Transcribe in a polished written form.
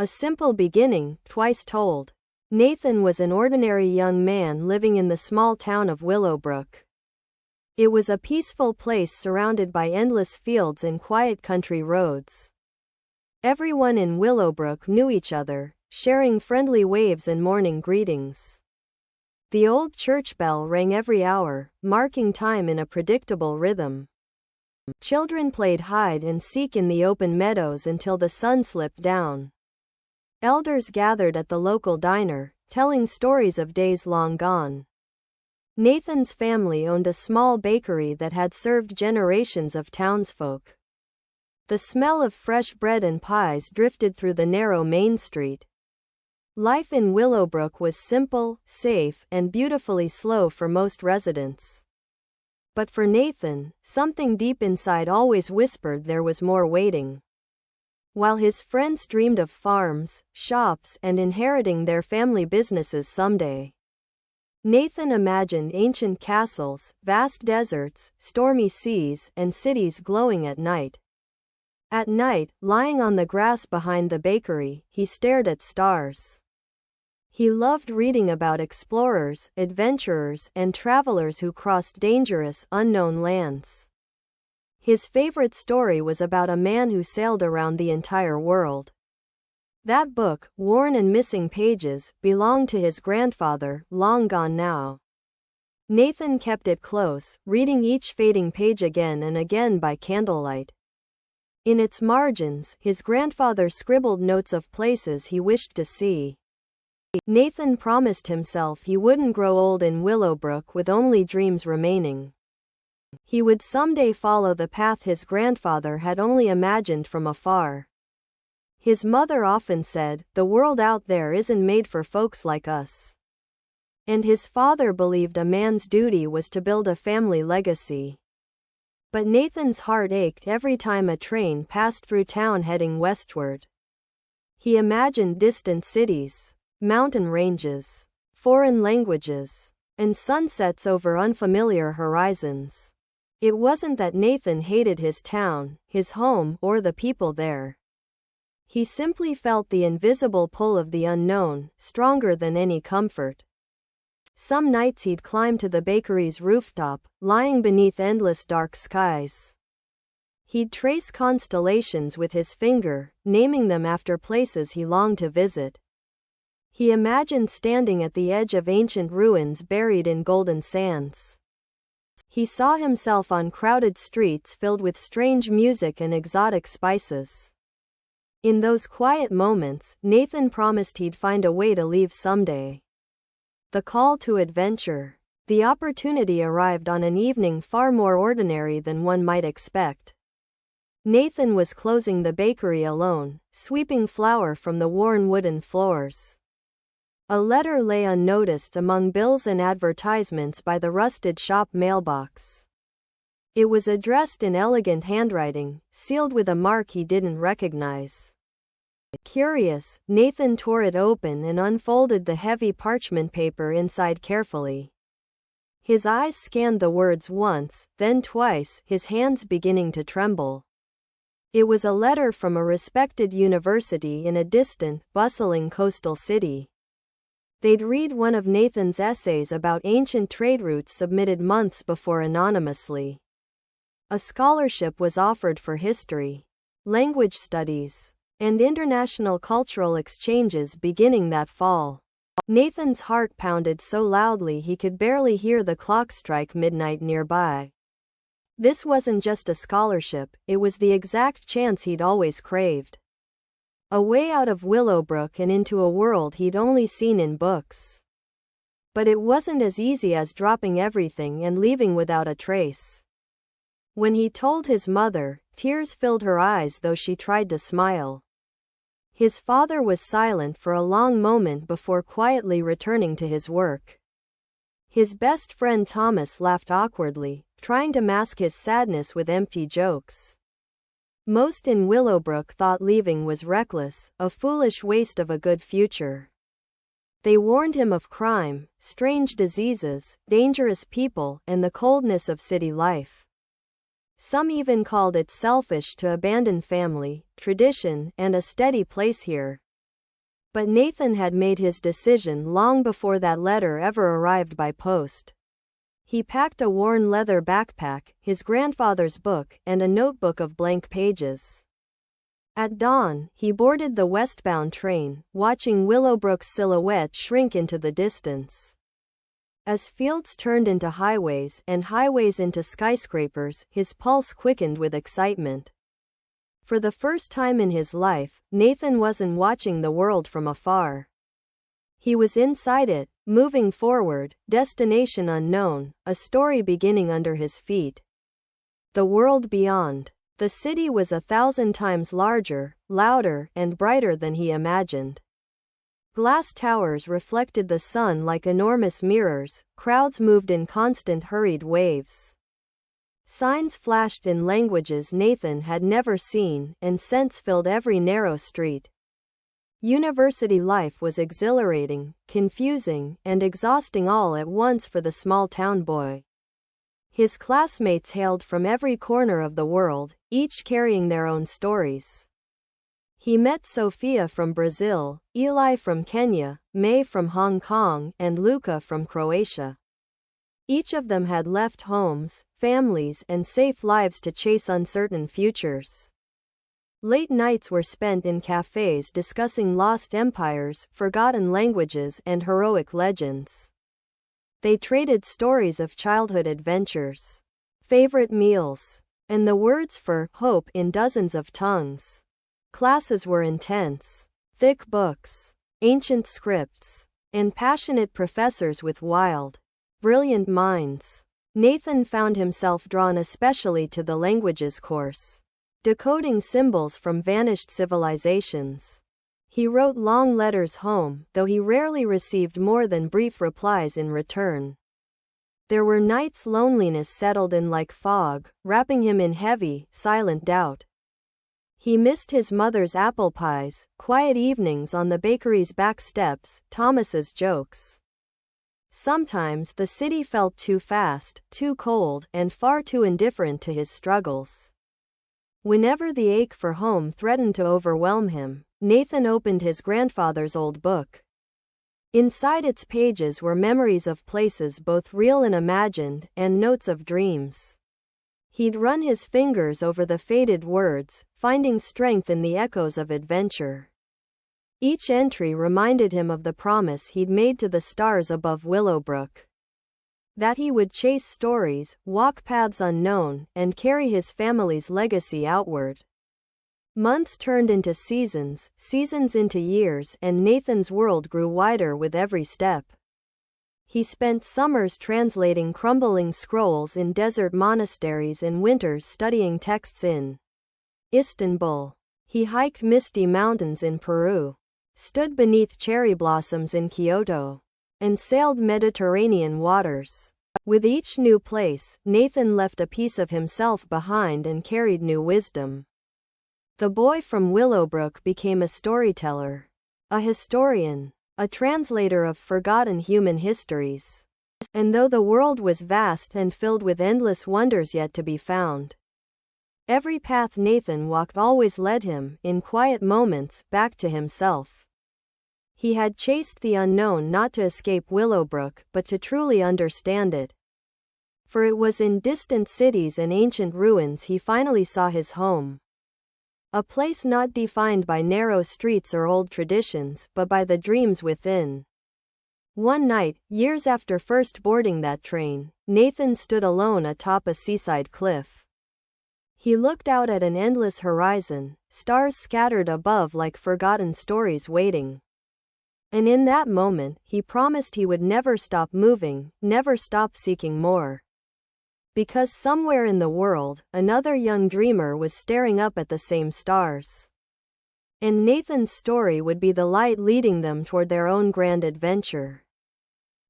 A simple beginning, twice told. Nathan was an ordinary young man living in the small town of Willowbrook. It was a peaceful place surrounded by endless fields and quiet country roads. Everyone in Willowbrook knew each other, sharing friendly waves and morning greetings. The old church bell rang every hour, marking time in a predictable rhythm. Children played hide and seek in the open meadows until the sun slipped down. Elders gathered at the local diner, telling stories of days long gone. Nathan's family owned a small bakery that had served generations of townsfolk. The smell of fresh bread and pies drifted through the narrow main street. Life in Willowbrook was simple, safe, and beautifully slow for most residents. But for Nathan, something deep inside always whispered there was more waiting. While his friends dreamed of farms, shops, and inheriting their family businesses someday, Nathan imagined ancient castles, vast deserts, stormy seas, and cities glowing at night. At night, lying on the grass behind the bakery, he stared at stars. He loved reading about explorers, adventurers, and travelers who crossed dangerous, unknown lands. His favorite story was about a man who sailed around the entire world. That book, worn and missing pages, belonged to his grandfather, long gone now. Nathan kept it close, reading each fading page again and again by candlelight. In its margins, his grandfather scribbled notes of places he wished to see. Nathan promised himself he wouldn't grow old in Willowbrook with only dreams remaining. He would someday follow the path his grandfather had only imagined from afar. His mother often said, "The world out there isn't made for folks like us." And his father believed a man's duty was to build a family legacy. But Nathan's heart ached every time a train passed through town heading westward. He imagined distant cities, mountain ranges, foreign languages, and sunsets over unfamiliar horizons. It wasn't that Nathan hated his town, his home, or the people there. He simply felt the invisible pull of the unknown, stronger than any comfort. Some nights he'd climb to the bakery's rooftop, lying beneath endless dark skies. He'd trace constellations with his finger, naming them after places he longed to visit. He imagined standing at the edge of ancient ruins buried in golden sands. He saw himself on crowded streets filled with strange music and exotic spices. In those quiet moments, Nathan promised he'd find a way to leave someday. The call to adventure. The opportunity arrived on an evening far more ordinary than one might expect. Nathan was closing the bakery alone, sweeping flour from the worn wooden floors. A letter lay unnoticed among bills and advertisements by the rusted shop mailbox. It was addressed in elegant handwriting, sealed with a mark he didn't recognize. Curious, Nathan tore it open and unfolded the heavy parchment paper inside carefully. His eyes scanned the words once, then twice, his hands beginning to tremble. It was a letter from a respected university in a distant, bustling coastal city. They'd read one of Nathan's essays about ancient trade routes submitted months before anonymously. A scholarship was offered for history, language studies, and international cultural exchanges beginning that fall. Nathan's heart pounded so loudly he could barely hear the clock strike midnight nearby. This wasn't just a scholarship, it was the exact chance he'd always craved. A way out of Willowbrook and into a world he'd only seen in books. But it wasn't as easy as dropping everything and leaving without a trace. When he told his mother, tears filled her eyes though she tried to smile. His father was silent for a long moment before quietly returning to his work. His best friend Thomas laughed awkwardly, trying to mask his sadness with empty jokes. Most in Willowbrook thought leaving was reckless, a foolish waste of a good future. They warned him of crime, strange diseases, dangerous people, and the coldness of city life. Some even called it selfish to abandon family, tradition, and a steady place here. But Nathan had made his decision long before that letter ever arrived by post. He packed a worn leather backpack, his grandfather's book, and a notebook of blank pages. At dawn, he boarded the westbound train, watching Willowbrook's silhouette shrink into the distance. As fields turned into highways and highways into skyscrapers, his pulse quickened with excitement. For the first time in his life, Nathan wasn't watching the world from afar. He was inside it, moving forward, destination unknown, a story beginning under his feet. The world beyond. The city was 1,000 times larger, louder, and brighter than he imagined. Glass towers reflected the sun like enormous mirrors, crowds moved in constant hurried waves. Signs flashed in languages Nathan had never seen, and scents filled every narrow street. University life was exhilarating, confusing, and exhausting all at once for the small town boy. His classmates hailed from every corner of the world, each carrying their own stories. He met Sophia from Brazil, Eli from Kenya, May from Hong Kong, and Luca from Croatia. Each of them had left homes, families, and safe lives to chase uncertain futures. Late nights were spent in cafes discussing lost empires, forgotten languages, and heroic legends. They traded stories of childhood adventures, favorite meals, and the words for hope in dozens of tongues. Classes were intense. Thick books, ancient scripts, and passionate professors with wild, brilliant minds. Nathan found himself drawn especially to the languages course, decoding symbols from vanished civilizations. He wrote long letters home, though he rarely received more than brief replies in return. There were nights loneliness settled in like fog, wrapping him in heavy, silent doubt. He missed his mother's apple pies, quiet evenings on the bakery's back steps, Thomas's jokes. Sometimes the city felt too fast, too cold, and far too indifferent to his struggles. Whenever the ache for home threatened to overwhelm him, Nathan opened his grandfather's old book. Inside its pages were memories of places both real and imagined, and notes of dreams. He'd run his fingers over the faded words, finding strength in the echoes of adventure. Each entry reminded him of the promise he'd made to the stars above Willowbrook. That he would chase stories, walk paths unknown, and carry his family's legacy outward. Months turned into seasons, seasons into years, and Nathan's world grew wider with every step. He spent summers translating crumbling scrolls in desert monasteries and winters studying texts in Istanbul. He hiked misty mountains in Peru, stood beneath cherry blossoms in Kyoto, and sailed Mediterranean waters. With each new place, Nathan left a piece of himself behind and carried new wisdom. The boy from Willowbrook became a storyteller, a historian, a translator of forgotten human histories. And though the world was vast and filled with endless wonders yet to be found, every path Nathan walked always led him, in quiet moments, back to himself. He had chased the unknown not to escape Willowbrook, but to truly understand it. For it was in distant cities and ancient ruins he finally saw his home. A place not defined by narrow streets or old traditions, but by the dreams within. One night, years after first boarding that train, Nathan stood alone atop a seaside cliff. He looked out at an endless horizon, stars scattered above like forgotten stories waiting. And in that moment, he promised he would never stop moving, never stop seeking more. Because somewhere in the world, another young dreamer was staring up at the same stars. And Nathan's story would be the light leading them toward their own grand adventure.